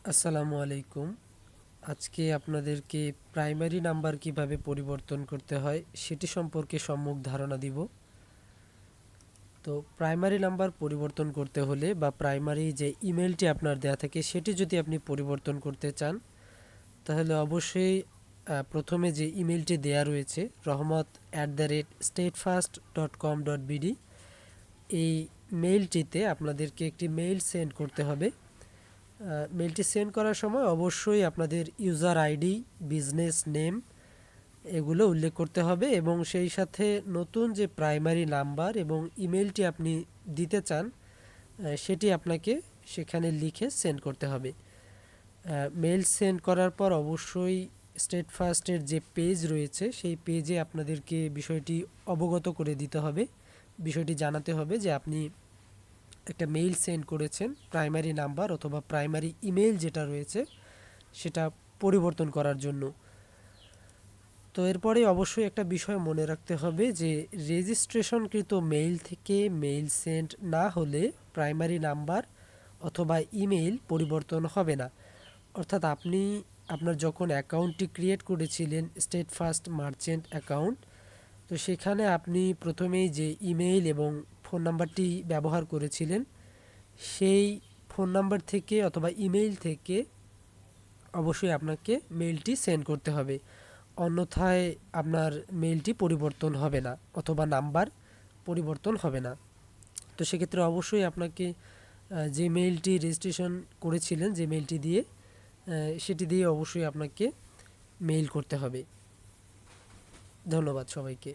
আসসালামু আলাইকুম। আজকে আপনাদেরকে প্রাইমারি নাম্বার কিভাবে পরিবর্তন করতে হয় সেটি সম্পর্কে সম্যক ধারণা দিব। তো প্রাইমারি নাম্বার পরিবর্তন করতে হলে বা প্রাইমারি যে ইমেলটি আপনার দেয়া থাকে সেটি যদি আপনি পরিবর্তন করতে চান, তাহলে অবশ্যই প্রথমে যে ইমেলটি দেয়া রয়েছে rahmat@statefast.com.bd, এই মেইলটিতে আপনাদেরকে একটি মেইল সেন্ড করতে হবে। মেইলটি সেন্ড করার সময় অবশ্যই আপনাদের ইউজার আইডি, বিজনেস নেম এগুলো উল্লেখ করতে হবে এবং সেই সাথে নতুন যে প্রাইমারি নাম্বার এবং ইমেলটি আপনি দিতে চান সেটি আপনাকে সেখানে লিখে সেন্ড করতে হবে। মেইল সেন্ড করার পর অবশ্যই স্টেট ফার্স্টের যে পেজ রয়েছে সেই পেজে আপনাদেরকে বিষয়টি অবগত করে দিতে হবে, বিষয়টি জানাতে হবে যে আপনি একটা মেইল সেন্ড করেছেন প্রাইমারি নাম্বার অথবা প্রাইমারি ইমেল যেটা রয়েছে সেটা পরিবর্তন করার জন্য। তো এরপরে অবশ্যই একটা বিষয় মনে রাখতে হবে যে রেজিস্ট্রেশনকৃত মেইল থেকে মেইল সেন্ড না হলে প্রাইমারি নাম্বার অথবা ইমেল পরিবর্তন হবে না। অর্থাৎ আপনি আপনার যখন অ্যাকাউন্টটি ক্রিয়েট করেছিলেন স্টেট ফার্স্ট মার্চেন্ট অ্যাকাউন্ট, তো সেখানে আপনি প্রথমেই যে ইমেইল এবং ফোন নাম্বারটি ব্যবহার করেছিলেন সেই ফোন নাম্বার থেকে অথবা ইমেইল থেকে অবশ্যই আপনাকে মেইলটি সেন্ড করতে হবে, অন্যথায় আপনার মেইলটি পরিবর্তন হবে না অথবা নাম্বার পরিবর্তন হবে না। তো সেক্ষেত্রে অবশ্যই আপনাকে যে মেইলটি রেজিস্ট্রেশন করেছিলেন যে মেইলটি দিয়ে সেটি দিয়ে অবশ্যই আপনাকে মেইল করতে হবে। ধন্যবাদ সবাইকে।